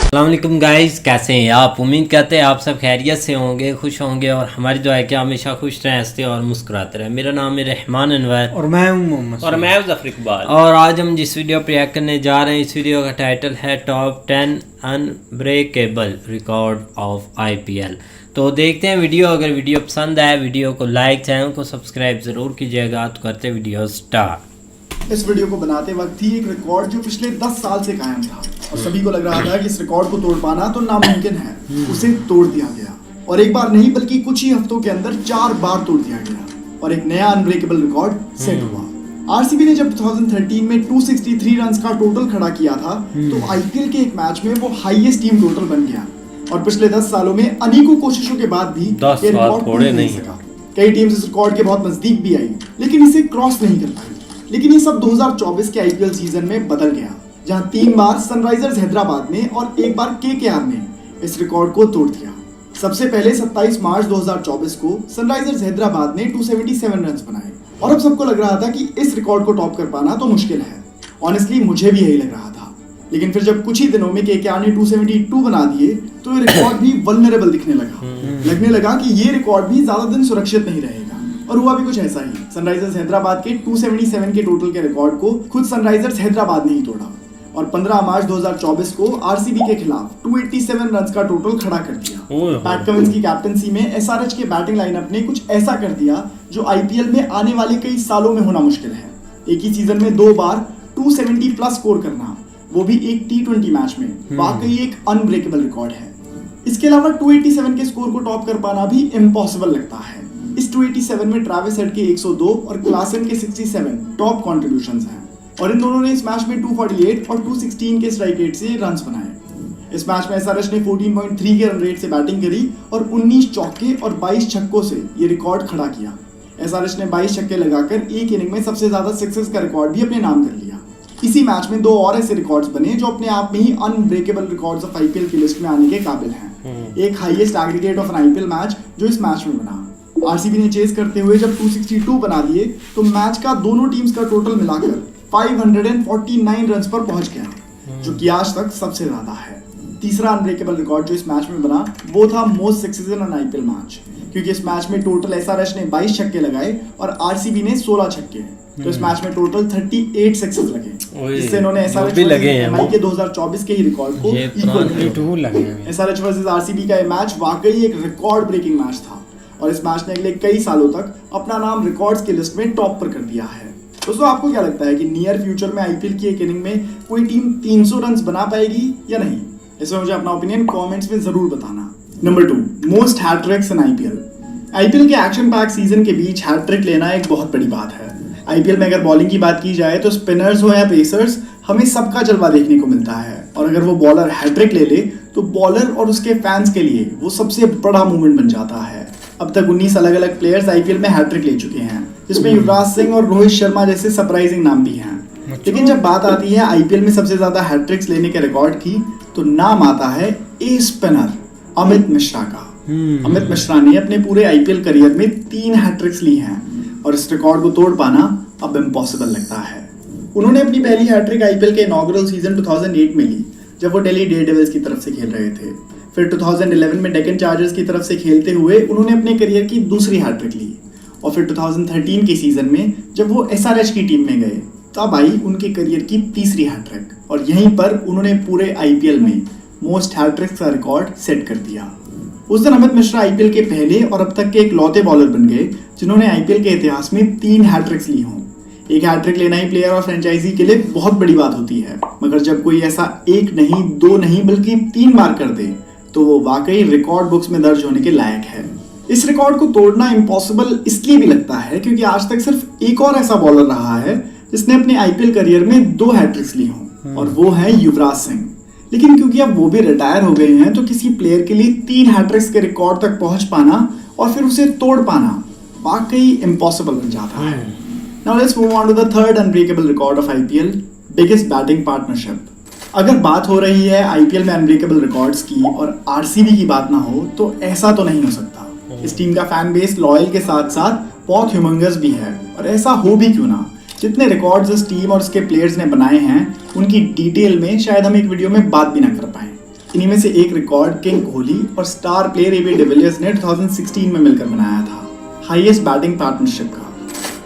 अस्सलामुअलैकुम गाइस, कैसे हैं आप? उम्मीद करते हैं आप सब खैरियत से होंगे, खुश होंगे और हमारी दुआ है कि हमेशा खुश रहें, हंसते और मुस्कुराते रहें। मेरा नाम है रहमान अनवर और मैं हूं मोहम्मद और मैं ज़फर इकबाल। और आज हम जिस वीडियो पर रिएक्ट करने जा रहे हैं, इस वीडियो का टाइटल है top 10 unbreakable record of IPL। तो देखते हैं वीडियो। अगर वीडियो पसंद आए वीडियो को लाइक, चैनल को सब्सक्राइब ज़रूर कीजिएगा। तो करते वीडियो स्टार्ट। इस वीडियो को बनाते वक्त ही एक रिकॉर्ड जो पिछले 10 साल से कायम था और सभी को लग रहा था कि इस रिकॉर्ड को तोड़ पाना तो नामुमकिन है, उसे तोड़ दिया गया। और एक बार नहीं बल्कि कुछ ही हफ्तों के अंदर 4 बार तोड़ दिया गया और एक नया अनब्रेकेबल रिकॉर्ड सेट हुआ। आरसीबी ने जब 2013 में 263 रन का टोटल खड़ा किया था तो IPL के एक मैच में वो हाईएस्ट टीम टोटल बन गया। और पिछले 10 सालों में अनेकों कोशिशों के बाद भी ये रिकॉर्ड तोड़ नहीं सका। कई टीम्स इस रिकॉर्ड के बहुत नजदीक भी आई लेकिन इसे क्रॉस नहीं कर पाई। लेकिन ये सब 2024 के IPL सीजन में बदल गया, जहां 3 बार सनराइजर्स हैदराबाद ने और 1 बार KKR ने इस रिकॉर्ड को तोड़ दिया। सबसे पहले 27 मार्च 2024 को सनराइजर्स हैदराबाद ने 277 रन बनाए और अब सबको लग रहा था कि इस रिकॉर्ड को टॉप कर पाना तो मुश्किल है। ऑनेस्टली मुझे भी यही लग रहा था, लेकिन फिर जब कुछ ही दिनों में KKR ने 272 बना दिए तो ये रिकॉर्ड भी वल्नरेबल दिखने लगा। लगने लगा कि ये रिकॉर्ड भी ज्यादा दिन सुरक्षित नहीं रहेगा और हुआ भी कुछ ऐसा ही। सनराइजर्स हैदराबाद के 277 के टोटल के रिकॉर्ड को खुद सनराइजर्स हैदराबाद ने ही तोड़ा और 15 मार्च 2024 को आरसीबी के खिलाफ 287 रन का टोटल खड़ा कर दिया। पैट कमिंस की कैप्टनसी में SRH के बैटिंग लाइनअप ने कुछ ऐसा कर दिया जो IPL में आने वाले कई सालों में होना मुश्किल है। एक ही सीजन में 2 बार 270 प्लस स्कोर करना, वो भी एक T20 मैच में, वाकई एक अनब्रेकेबल रिकॉर्ड है। इसके अलावा 287 के स्कोर को टॉप कर पाना भी इम्पॉसिबल लगता है। इस 287 में ट्रेविस हेड के 102 और क्लासन के 67 टॉप कंट्रीब्यूशंस हैं और इन दोनों ने इस मैच में 248 और 216 के स्ट्राइक रेट से रन्स बनाए। इस मैच में SRH ने 14.3 के रन रेट से बैटिंग करी और 19 चौके और 22 छक्कों से ये रिकॉर्ड खड़ा किया। SRH ने 22 छक्के लगाकर एक इनिंग में सबसे ज्यादा सिक्सेस का रिकॉर्ड भी अपने नाम कर लिया। इसी मैच में 2 और ऐसे रिकॉर्ड्स बने जो अपने आप में ही अनब्रेकेबल रिकॉर्ड्स ऑफ IPL की लिस्ट में आने के काबिल हैं। एक highest aggregate of an IPL match जो इस मैच में बना। आरसीबी ने चेस करते हुए जब 262 बना दिए तो मैच का दोनों टीम्स का टोटल मिलाकर 549 रन पर पहुंच गया, जो कि आज तक सबसे ज्यादा है। तीसरा अनब्रेकेबल रिकॉर्ड जो इस मैच में बना वो था most sixes in an IPL match, क्योंकि इस मैच में टोटल SRH ने 22 छक्के लगाए और आरसीबी ने 16 छक्के, तो इस मैच में टोटल 38 सिक्सेस लगे, जिससे इन्होंने SRH MI के 2024 के ही रिकॉर्ड को इक्वल किया। SRH वर्सेस आरसीबी का ये मैच वाकई एक रिकॉर्ड ब्रेकिंग मैच था और इस मैच ने अगले कई सालों तक अपना नाम रिकॉर्ड्स की लिस्ट में टॉप पर कर दिया है। दोस्तों, आपको क्या लगता है कि नियर फ्यूचर में IPL की एक इनिंग में कोई टीम 300 रन बना पाएगी या नहीं? इसमें मुझे अपना ओपिनियन कमेंट्स में जरूर बताना। नंबर 2, मोस्ट हैट्रिक्स इन IPL के एक्शन पैक सीजन के बीच हैट्रिक लेना एक बहुत बड़ी बात है। IPL में अगर बॉलिंग की बात की जाए तो स्पिनर्स हो या पेसर्स, हमें सबका जलवा देखने को मिलता है और अगर वो बॉलर हैट्रिक ले ले तो बॉलर और उसके फैंस के लिए वो सबसे बड़ा मूवमेंट बन जाता है। अब तक 19 अलग अलग प्लेयर्स IPL में हैट्रिक ले चुके हैं, जिसमें युवराज सिंह और रोहित शर्मा जैसे सरप्राइजिंग नाम भी हैं। लेकिन जब बात आती है IPL में सबसे ज्यादा हैट्रिक्स लेने के रिकॉर्ड की तो नाम आता है ए स्पिनर अमित मिश्रा का। अमित मिश्रा ने अपने पूरे IPL करियर में 3 हैट्रिक्स ली हैं और इस रिकॉर्ड को तोड़ पाना अब इम्पॉसिबल लगता है। उन्होंने अपनी पहली हैट्रिक IPL के इनॉग्रल सीजन 2008 में ली, जब वो दिल्ली डेयरडेविल्स की तरफ से खेल रहे थे। फिर 2011 में डेक्कन चार्जर्स की तरफ से खेलते हुए उन्होंने अपने करियर की दूसरी हैट्रिक ली और फिर 2013 के सीजन में जब वो SRH की टीम में गए तब आई उनके करियर की तीसरी हैट्रिक और यहीं पर उन्होंने पूरे IPL में मोस्ट हैट्रिक्स का रिकॉर्ड सेट कर दिया। उस दिन अमित मिश्रा IPL के पहले और अब तक के इकलौते बॉलर बन गए जिन्होंने IPL के इतिहास में 3 हैट्रिक्स ली हों। एक हैट्रिक लेना ही प्लेयर और फ्रेंचाइजी के लिए बहुत बड़ी बात होती है, मगर जब कोई ऐसा 1 नहीं 2 नहीं बल्कि 3 बार कर दे तो वो वाकई रिकॉर्ड बुक्स में दर्ज होने के लायक है। इस रिकॉर्ड को तोड़ना इम्पॉसिबल इसलिए भी लगता है क्योंकि आज तक सिर्फ एक और ऐसा बॉलर रहा है जिसने अपने IPL करियर में 2 हैट्रिक्स ली हों और वो है युवराज सिंह। लेकिन क्योंकि अब वो भी रिटायर हो गए हैं तो किसी प्लेयर के लिए 3 हैट्रिक्स के रिकॉर्ड तक पहुंच पाना और फिर उसे तोड़ पाना वाकई इम्पॉसिबल बन जाता है। Now let's move on to the third unbreakable record of IPL, biggest batting partnership. अगर बात हो रही है IPL में अनब्रेकेबल रिकॉर्ड्स की और RCB की बात ना हो तो ऐसा तो नहीं हो सकता। इस टीम का फैन बेस लॉयल के साथ साथ बहुत ह्यूमंगस भी है और ऐसा हो भी क्यों ना, जितने रिकॉर्ड्स इस टीम और उसके प्लेयर्स ने बनाए हैं उनकी डिटेल में शायद हम एक वीडियो में बात भी ना कर पाए। इन्हीं में से एक रिकॉर्ड किंग कोहली और स्टार प्लेयर एबी डिविलियर्स ने 2016 में मिलकर बनाया था, हाईएस्ट बैटिंग पार्टनरशिप का।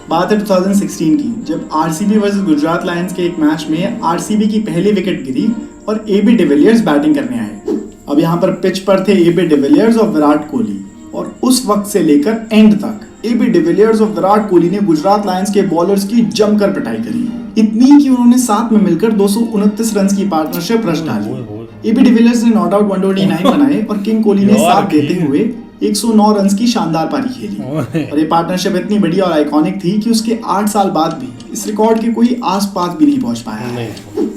बात है 2016 की, जब आरसीबी वर्सेस गुजरात लायंस के एक मैच में आरसीबी की पहली विकेट गिरी और एबी डिविलियर्स बैटिंग करने आए। अब यहाँ पर पिच पर थे एबी डिविलियर्स और विराट कोहली, और उस वक्त से लेकर एंड तक एबी डिविलियर्स और विराट कोहली ने गुजरात लायंस के बॉलर्स की जमकर पिटाई करी, इतनी कि उन्होंने साथ में मिलकर 229 रन की पार्टनरशिप रच डाली। एबी डिविलियर्स ने नॉट आउट 129 बनाए और किंग कोहली ने साथ देते हुए 109 रन की शानदार पारी खेली। और ये पार्टनरशिप इतनी बड़ी और आइकॉनिक थी कि उसके 8 साल बाद भी इस रिकॉर्ड के कोई आसपास भी नहीं पहुंच पाया है।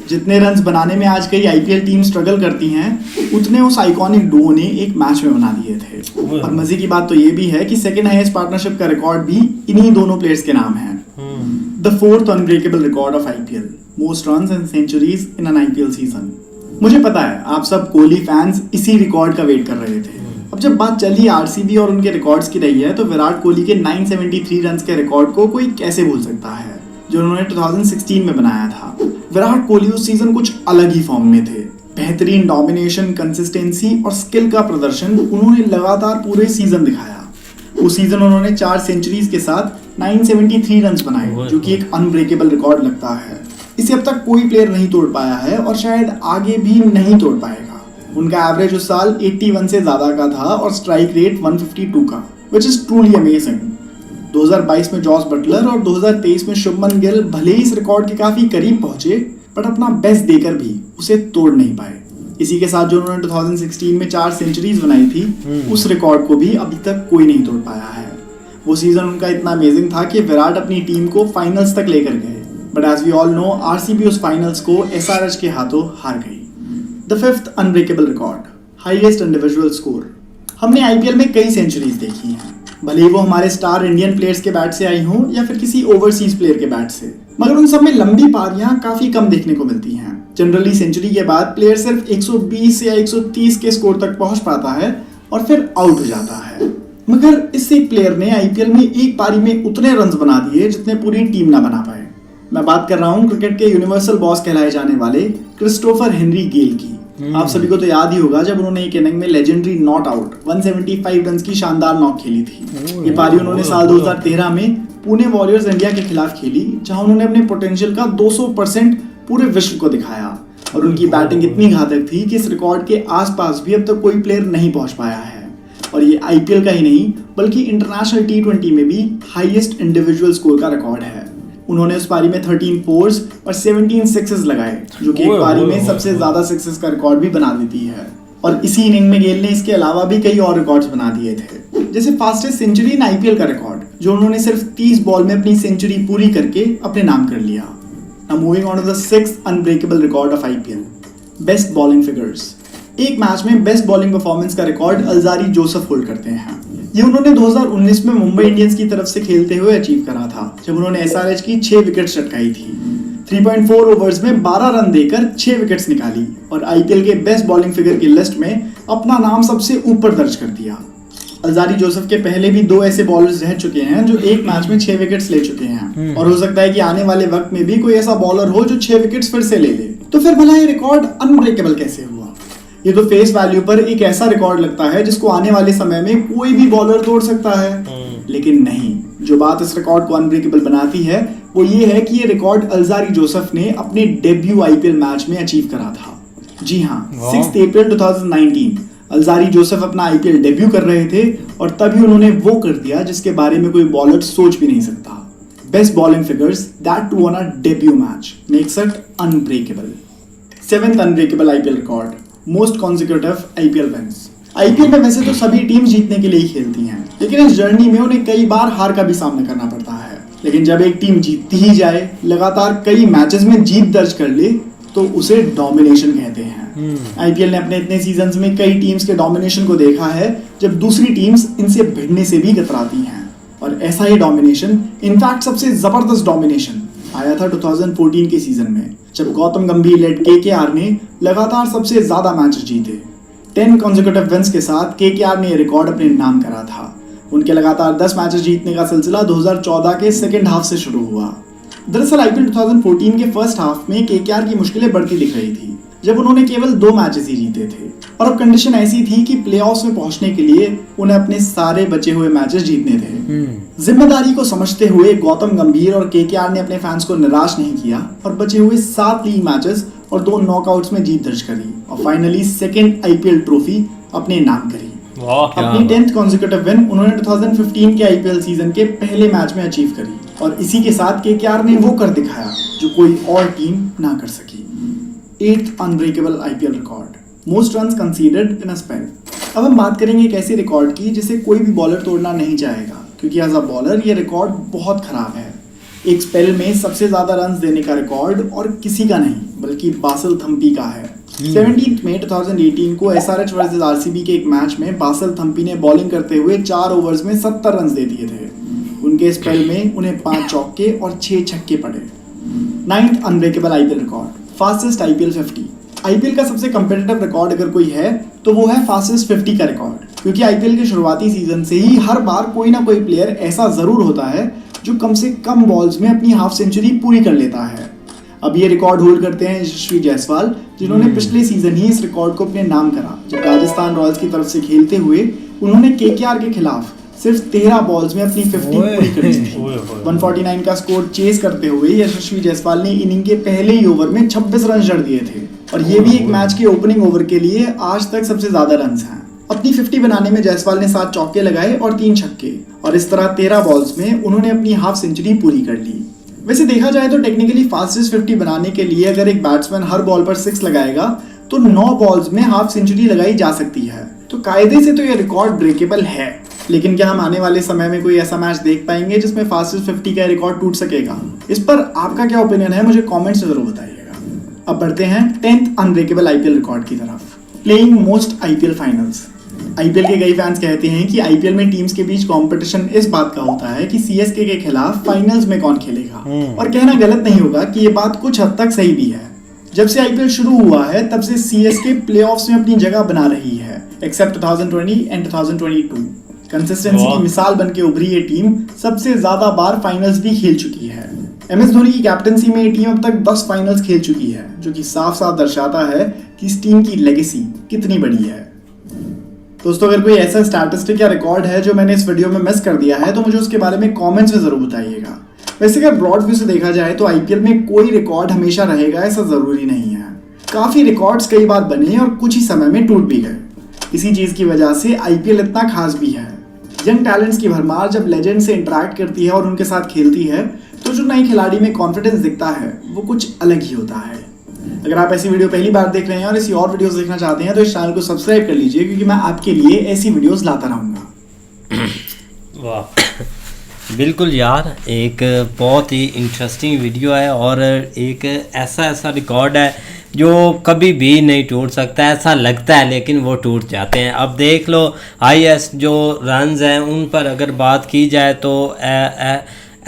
जितने रन्स बनाने में आज कई आईपीएल टीम स्ट्रगल करती हैं, उतने उस आइकॉनिक डुओ ने एक मैच में बना दिए थे। और मजे की बात तो ये भी है कि सेकंड हाईएस्ट पार्टनरशिप का रिकॉर्ड भी इन्हीं दोनों प्लेयर्स के नाम है। The fourth unbreakable record of IPL, most runs and centuries in an IPL season. मुझे पता है आप सब कोहली फैंस इसी रिकॉर्ड का वेट कर रहे थे। अब जब बात चली आरसीबी और उनके रिकॉर्ड्स की रही है, तो विराट कोहली के 973 रन के रिकॉर्ड को कोई कैसे भूल सकता है, जो उन्होंने 2016 में बनाया था। विराट कोहली उस सीजन कुछ अलग ही फॉर्म में थे। बेहतरीन डोमिनेशन, कंसिस्टेंसी और स्किल का प्रदर्शन उन्होंने लगातार पूरे सीजन दिखाया। उस सीजन उन्होंने 4 सेंचुरीज के साथ 973 रन बनाए, जो कि एक अनब्रेकेबल रिकॉर्ड लगता है। इसे अब तक कोई प्लेयर नहीं तोड़ पाया है और शायद आगे भी नहीं तोड़ पाएगा। उनका एवरेज उस साल 81 से ज्यादा का था और स्ट्राइक रेट 152 का, विच इज ट्रूली अमेजिंग। 2022 में जॉस बटलर और 2023 में शुभमन गिल भले ही इस रिकॉर्ड के काफी करीब पहुंचे, बट अपना बेस्ट देकर भी उसे तोड़ नहीं पाए। इसी के साथ जो उन्होंने 2016 में 4 सेंचुरीज बनाई थी, उस रिकॉर्ड को भी अभी तक कोई नहीं तोड़ पाया है। वो सीजन उनका इतना अमेजिंग था कि विराट अपनी टीम को फाइनल्स तक लेकर गए, but as we all know RCB उस फाइनल्स को एसआरएच के हाथों हार गई। The fifth unbreakable record, highest individual score. हमने आईपीएल में कई सेंचुरीज देखी हैं, भले ही वो हमारे स्टार इंडियन प्लेयर्स के बैट से आई हों या फिर किसी ओवरसीज प्लेयर के बैट से, मगर उन सब में लंबी पारियां काफी कम देखने को मिलती हैं। जनरली सेंचुरी के बाद प्लेयर सिर्फ 120 या 130 के स्कोर तक पहुंच पाता है और फिर आउट हो जाता है। मगर इस एक प्लेयर ने आईपीएल में एक पारी में उतने रन बना दिए जितने पूरी टीम ना बना पाए। मैं बात कर रहा हूँ क्रिकेट के यूनिवर्सल बॉस कहलाए जाने वाले क्रिस्टोफर हेनरी गेल की। आप सभी को तो याद ही होगा जब उन्होंने एक इनिंग में लेजेंडरी नॉट आउट 175 रन की शानदार नॉक खेली थी। ये पारी उन्होंने साल 2013 में पुणे वॉरियर्स इंडिया के खिलाफ खेली, जहां उन्होंने अपने पोटेंशियल का 200% पूरे विश्व को दिखाया। और उनकी बैटिंग इतनी घातक थी कि इस रिकॉर्ड के आसपास भी अब तक कोई प्लेयर नहीं पहुंच पाया है। और ये आईपीएल का ही नहीं बल्कि इंटरनेशनल T20 में भी हाईएस्ट इंडिविजुअल स्कोर का रिकॉर्ड है। उन्होंने उस पारी में 13 फोर्स और 17 सिक्सेस लगाए, जो कि एक पारी में सबसे ज्यादा सिक्सेस का रिकॉर्ड भी बना देती है। और इसी इनिंग में गेल ने इसके अलावा भी कई और रिकॉर्ड्स बना दिए थे, जैसे फास्टेस्ट सेंचुरी इन आईपीएल का रिकॉर्ड, जो उन्होंने सिर्फ 30 बॉल में अपनी सेंचुरी पूरी करके अपने नाम कर लिया। Now moving on to the sixth unbreakable record of IPL, best bowling figures. एक मैच में बेस्ट बॉलिंग परफॉर्मेंस का रिकॉर्ड अल्जारी जोसेफ होल्ड करते हैं। ये उन्होंने 2019 में मुंबई इंडियंस की तरफ से खेलते हुए अचीव करा था, जब उन्होंने एसआरएच की 6 विकेट चटकाई थी। 3.4 ओवर्स में 12 रन देकर 6 विकेट्स निकाली और आईपीएल के बेस्ट बॉलिंग फिगर की लिस्ट में अपना नाम सबसे ऊपर दर्ज कर दिया। अल्जारी जोसेफ के पहले भी 2 ऐसे बॉलर्स रह चुके हैं जो एक मैच में 6 विकेट्स ले चुके हैं, और हो सकता है कि आने वाले वक्त में भी कोई ऐसा बॉलर हो जो 6 विकेट्स फिर से ले ले। तो फिर भला ये रिकॉर्ड अनब्रेकेबल कैसे हुआ? ये तो फेस वैल्यू पर एक ऐसा रिकॉर्ड लगता है जिसको आने वाले समय में कोई भी बॉलर तोड़ सकता है, लेकिन नहीं। जो बात इस रिकॉर्ड को अनब्रेकेबल बनाती है वो ये है कि ये रिकॉर्ड अल्जारी जोसेफ ने अपने डेब्यू आईपीएल मैच में अचीव करा था। जी हाँ, 6 अप्रैल 2019 अल्जारी जोसेफ अपना आईपीएल डेब्यू कर रहे थे और तभी उन्होंने वो कर दिया जिसके बारे में कोई बॉलर सोच भी नहीं सकता। Best bowling figures, that to on a debut match, makes it unbreakable. 7th unbreakable IPL record, most consecutive IPL wins. IPL में वैसे तो सभी टीम जीतने के लिए ही खेलती हैं, लेकिन इस जर्नी में उन्हें कई बार हार का भी सामना करना पड़ता है। लेकिन जब एक टीम जीतती ही जाए, लगातार कई मैचेस में जीत दर्ज कर ले, तो उसे डोमिनेशन कहते हैं। आईपीएल ने अपने इतने सीजन्स में कई टीम्स के डोमिनेशन को देखा है जब दूसरी टीम्स इनसे भिड़ने से भी कतराती हैं। और ऐसा ही डोमिनेशन, इनफैक्ट सबसे जबरदस्त डोमिनेशन आया था 2014 के सीजन में, जब गौतम गंभीर लेड केकेआर ने लगातार सबसे ज्यादा मैचेस जीते। 10 कॉन्सिक्यूटिव विन्स के साथ केकेआर ने यह रिकॉर्ड अपने नाम करा था। उनके लगातार 10 मैचेस जीतने का सिलसिला 2014 के सेकेंड हाफ से शुरू हुआ। दरअसल आईपीएल 2014 के फर्स्ट हाफ में केकेआर की मुश्किलें बढ़ती दिख रही थी, जब उन्होंने केवल 2 मैचेस ही जीते थे और अब कंडीशन ऐसी थी कि प्लेऑफ्स में पहुंचने के लिए उन्हें अपने सारे बचे हुए मैचेस जीतने थे। जिम्मेदारी को समझते हुए गौतम गंभीर और केकेआर ने अपने फैंस को निराश नहीं किया और बचे हुए 7 लीग मैचेस और 2 नॉकआउट्स में जीत दर्ज करी और फाइनली सेकंड आईपीएल ट्रॉफी अपने नाम करी। अपनी 10th कॉन्सेक्यूटिव विन उन्होंने 2015 के आईपीएल सीजन के पहले मैच में अचीव करी और इसी के साथ केकेआर ने वो कर दिखाया जो कोई और टीम ना कर सकी। 8th unbreakable IPL record, most runs considered इन अ स्पेल। अब हम बात करेंगे एक ऐसे रिकॉर्ड की जिसे कोई भी बॉलर तोड़ना नहीं चाहेगा, क्योंकि एज अ बॉलर ये रिकॉर्ड बहुत खराब है। एक स्पेल में सबसे ज्यादा रन्स देने का रिकॉर्ड और किसी का नहीं बल्कि बासिल थम्पी का है। 17 मई 2018 को एसआरएच वर्सेस आरसीबी के एक मैच में बासिल थम्पी ने बॉलिंग करते हुए 4 ओवर्स में 70 रन दे दिए थे। उनके स्पेल में उन्हें 5 चौके और 6 छक्के पड़े। 9th unbreakable IPL record, fastest IPL 50। IPL का सबसे कंपेटिटिव रिकॉर्ड अगर कोई है तो वो है फास्टेस्ट 50 का रिकॉर्ड, क्योंकि आईपीएल के शुरुआती सीजन से ही हर बार कोई ना कोई प्लेयर ऐसा जरूर होता है जो कम से कम बॉल्स में अपनी हाफ सेंचुरी पूरी कर लेता है। अब ये रिकॉर्ड होल्ड करते हैं यशस्वी जायसवाल, जिन्होंने पिछले सीजन ही इस रिकॉर्ड को अपने नाम करा, जब राजस्थान रॉयल्स की तरफ से खेलते हुए उन्होंने केकेआर के खिलाफ सिर्फ 13 बॉल्स में अपनी 50 पूरी करी थी। 149 का स्कोर चेस करते हुए यशस्वी जायसवाल ने इनिंग के पहले ही ओवर में 26 रन जड़ दिए थे और ये भी एक मैच के ओपनिंग ओवर के लिए आज तक सबसे ज्यादा रन हैं। अपनी 50 बनाने में जायसवाल ने 7 चौके लगाए और 3 छक्के और इस तरह 13 बॉल्स में उन्होंने अपनी हाफ सेंचुरी पूरी कर ली। वैसे देखा जाए तो टेक्निकली फास्टेस्ट 50 बनाने के लिए अगर एक बैट्समैन हर बॉल पर 6 लगाएगा तो 9 बॉल्स में हाफ सेंचुरी लगाई जा सकती है। तो कायदे से तो यह रिकॉर्ड ब्रेकेबल है, लेकिन क्या हम आने वाले समय में कोई ऐसा मैच देख पाएंगे जिसमें फास्टेस्ट 50 का रिकॉर्ड टूट सकेगा? इस पर आपका क्या ओपिनियन है, मुझे कमेंट्स में जरूर बताइएगा। अब बढ़ते हैं 10th अनब्रेकेबल आईपीएल रिकॉर्ड की तरफ, playing most IPL finals. IPL के कई फैंस कहते हैं कि आईपीएल में टीम्स के बीच कंपटीशन इस बात का होता है कि सीएसके के खिलाफ फाइनल्स में कौन खेलेगा, और कहना गलत नहीं होगा कि ये बात कुछ हद तक सही भी है। जब से आईपीएल शुरू हुआ है तब से सीएसके प्लेऑफ्स में अपनी जगह बना रही है, एक्सेप्ट 2020 एंड 2022। कंसिस्टेंसी की मिसाल बनके उभरी ये टीम सबसे ज्यादा बार फाइनल्स भी खेल चुकी है। एमएस धोनी की कैप्टनसी में ये टीम अब तक 10 फाइनल्स खेल चुकी है, जो कि साफ साफ दर्शाता है कि इस टीम की लेगेसी कितनी बड़ी है। दोस्तों, अगर कोई ऐसा स्टैटिस्टिक या रिकॉर्ड है जो मैंने इस वीडियो में मिस कर दिया है तो मुझे उसके बारे में कमेंट्स में जरूर बताइएगा। वैसे अगर ब्रॉड व्यू से देखा जाए तो आईपीएल में कोई रिकॉर्ड हमेशा रहेगा ऐसा जरूरी नहीं है। काफी रिकॉर्ड्स कई बार बने और कुछ ही समय में टूट भी गए। इसी चीज की वजह से आईपीएल इतना खास भी है। यंग टैलेंट्स की भरमार जब लेजेंड से इंटरेक्ट करती है और उनके साथ खेलती है तो जो नए खिलाड़ी में कॉन्फिडेंस दिखता है वो कुछ अलग ही होता है। अगर आप ऐसी वीडियो पहली बार देख रहे हैं और ऐसी और वीडियोस देखना चाहते हैं तो इस चैनल को सब्सक्राइब कर लीजिए, क्योंकि मैं आपके लिए ऐसी वीडियोस लाता रहूंगा। वाह, बिल्कुल यार, एक बहुत ही इंटरेस्टिंग वीडियो है और एक ऐसा रिकॉर्ड है जो कभी भी नहीं टूट सकता, ऐसा लगता है लेकिन वो टूट जाते हैं। अब देख लो हाईएस्ट जो रन्स हैं उन पर अगर बात की जाए तो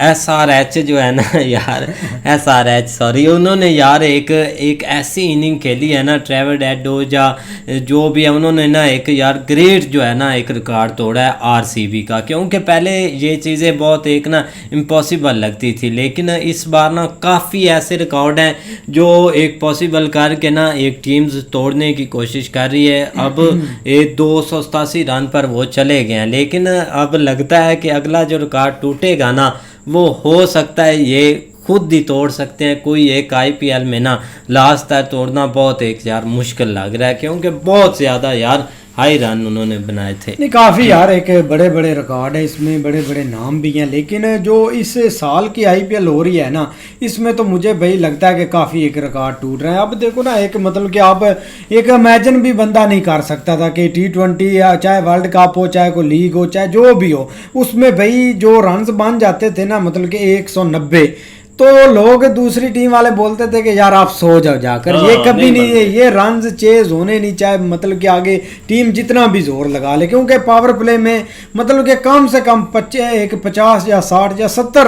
SRH जो है ना यार, SRH सॉरी, उन्होंने यार एक ऐसी इनिंग खेली है ना, ट्रेवर एडोजा जो भी है उन्होंने ना एक यार ग्रेट जो है ना एक रिकॉर्ड तोड़ा है आरसीबी का। क्योंकि पहले ये चीज़ें बहुत एक ना इम्पॉसिबल लगती थी, लेकिन इस बार ना काफ़ी ऐसे रिकॉर्ड हैं जो एक पॉसिबल करके ना एक टीम्स तोड़ने की कोशिश कर रही है। अब 287 रन पर वो चले गए हैं, लेकिन अब लगता है कि अगला जो रिकॉर्ड टूटेगा ना वो हो सकता है ये खुद ही तोड़ सकते हैं। कोई एक आईपीएल में ना लास्ट तक तोड़ना बहुत एक यार मुश्किल लग रहा है, क्योंकि बहुत ज़्यादा यार हाई रन उन्होंने बनाए थे। नहीं, काफ़ी यार एक बड़े बड़े रिकॉर्ड है, इसमें बड़े बड़े नाम भी हैं, लेकिन जो इस साल की आईपीएल हो रही है ना इसमें तो मुझे भाई लगता है कि काफ़ी एक रिकॉर्ड टूट रहे हैं। अब देखो ना, एक मतलब कि आप एक इमेजिन भी बंदा नहीं कर सकता था कि T20 या चाहे वर्ल्ड कप हो, चाहे कोई लीग हो, चाहे जो भी हो, उसमें भाई जो रन्स बन जाते थे ना मतलब कि 190, तो लोग दूसरी टीम वाले बोलते थे कि यार आप सो जाओ जाकर, ये कभी नहीं है, ये रन्स चेज होने नहीं, चाहे मतलब कि आगे टीम जितना भी जोर लगा ले, क्योंकि पावर प्ले में मतलब कि कम से कम 50 या 60 या 70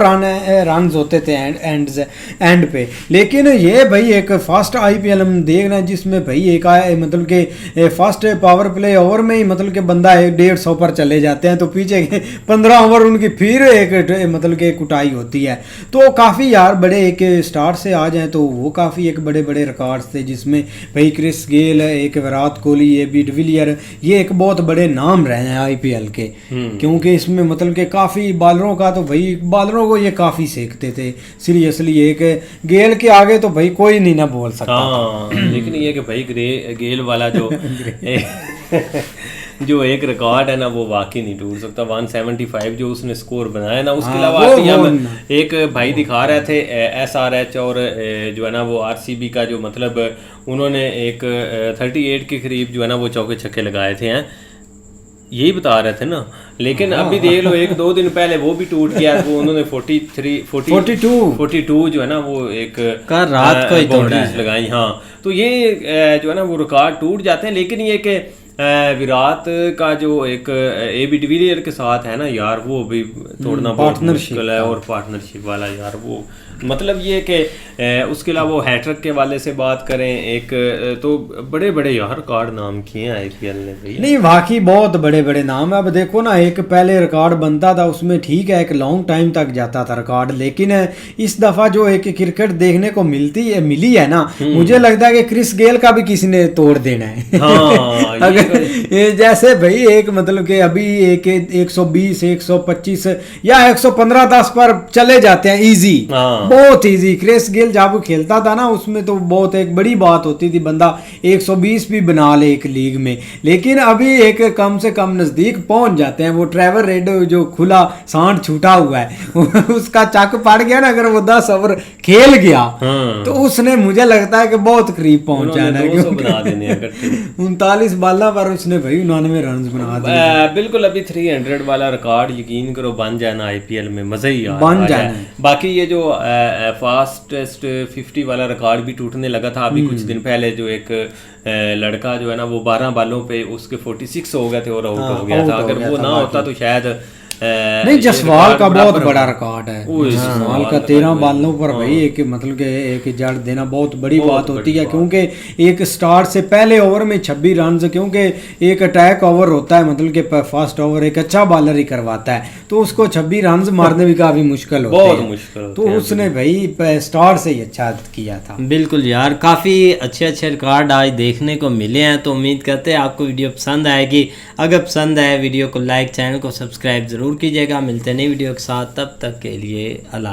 रन होते थे एंड पे। लेकिन ये भाई एक फास्ट आईपीएल हम देखना जिसमें भाई एक मतलब कि फास्ट पावर प्ले ओवर में ही मतलब कि बंदा 150 पर चले जाते हैं, तो पीछे 15 ओवर उनकी फिर एक मतलब कि कुटाई होती है। तो काफ़ी यार बड़े एक स्टार्ट से आ जाएं तो वो काफ़ी एक बड़े बड़े रिकॉर्ड्स थे, जिसमें भाई क्रिस गेल, एक विराट कोहली, AB डिविलियर, ये एक बहुत बड़े नाम रहे हैं IPL के। क्योंकि इसमें मतलब कि काफ़ी बॉलरों का तो भाई बॉलरों को ये काफ़ी सीखते थे सीरियसली। एक गेल के आगे तो भाई कोई नहीं ना बोल सकता। हाँ लेकिन ये कि भाई गेल वाला जो जो एक रिकॉर्ड है ना वो वाकई नहीं टूट सकता। 175 जो उसने स्कोर बनाया ना, उसके अलावा हम एक भाई दिखा रहे थे SRH और जो है ना वो RCB का, जो मतलब उन्होंने एक 38 के करीब जो है ना वो चौके छक्के लगाए थे हैं, यही बता रहे थे ना। लेकिन अभी देख लो 1-2 दिन पहले वो भी टूट गया, वो उन्होंने 42 जो है ना वो एक रात को ही तोड़ा लगाई। हाँ तो ये जो है ना वो रिकॉर्ड टूट जाते हैं। लेकिन ये कि विराट का जो एक AB डिविलियर के साथ है ना यार, वो भी तोड़ना बहुत मुश्किल है। और पार्टनरशिप वाला यार वो मतलब ये कि उसके अलावा वो हैट्रिक के वाले से बात करें एक तो बड़े बड़े यार रिकॉर्ड नाम किए हैं IPL ने भाई। नहीं वाकई बहुत बड़े बड़े नाम है। अब देखो ना, एक पहले रिकॉर्ड बनता था उसमें ठीक है एक लॉन्ग टाइम तक जाता था रिकॉर्ड, लेकिन इस दफा जो एक क्रिकेट देखने को मिली है ना, मुझे लगता है कि क्रिस गेल का भी किसी ने तोड़ देना है। हाँ, अगर ये जैसे भाई एक मतलब कि अभी एक 120 125 या 115-10 पर चले जाते हैं इजी, बहुत इजी। क्रिस गेल जब खेलता था ना उसमें तो बहुत एक बड़ी बात होती थी, बंदा 120 भी बना ले एक लीग में। लेकिन अभी एक कम से कम नजदीक पहुंच जाते हैं। वो ट्रेवर रेड जो खुला सांड छूटा हुआ है उसका चक पड़ गया ना, अगर वो 10 ओवर खेल गया तो उसने मुझे लगता है कि बहुत करीब पहुंच जाना है। 39 बाला पर उसने भाई 99 रन बना दिए। बिल्कुल अभी 300 वाला रिकॉर्ड यकीन करो बन जाना IPL में, मजा ही बन जाना। बाकी ये जो फास्टेस्ट 50 वाला रिकॉर्ड भी टूटने लगा था अभी कुछ दिन पहले, जो एक लड़का जो है ना वो 12 बालों पे उसके 46 हो गए थे और आउट हो गया था। अगर वो ना होता तो शायद नहीं, जसवाल का बहुत बड़ा रिकॉर्ड है। जसवाल का 13 बालों पर भाई एक मतलब के एक जड़ देना बहुत बड़ी बात होती है, क्योंकि एक स्टार्ट से पहले ओवर में 26 रन, क्योंकि एक अटैक ओवर होता है मतलब कि फर्स्ट ओवर एक अच्छा बॉलर ही करवाता है, तो उसको 26 रन मारने भी काफी मुश्किल होते हैं, बहुत मुश्किल। तो उसने भाई स्टार्ट से ही अच्छा किया था। बिल्कुल यार, काफी अच्छे रिकॉर्ड आज देखने को मिले हैं। तो उम्मीद करते हैं आपको वीडियो पसंद आएगी। अगर पसंद आए वीडियो को लाइक, चैनल को सब्सक्राइब जरूर कीजिएगा। मिलते हैं नई वीडियो के साथ, तब तक के लिए अल्लाह।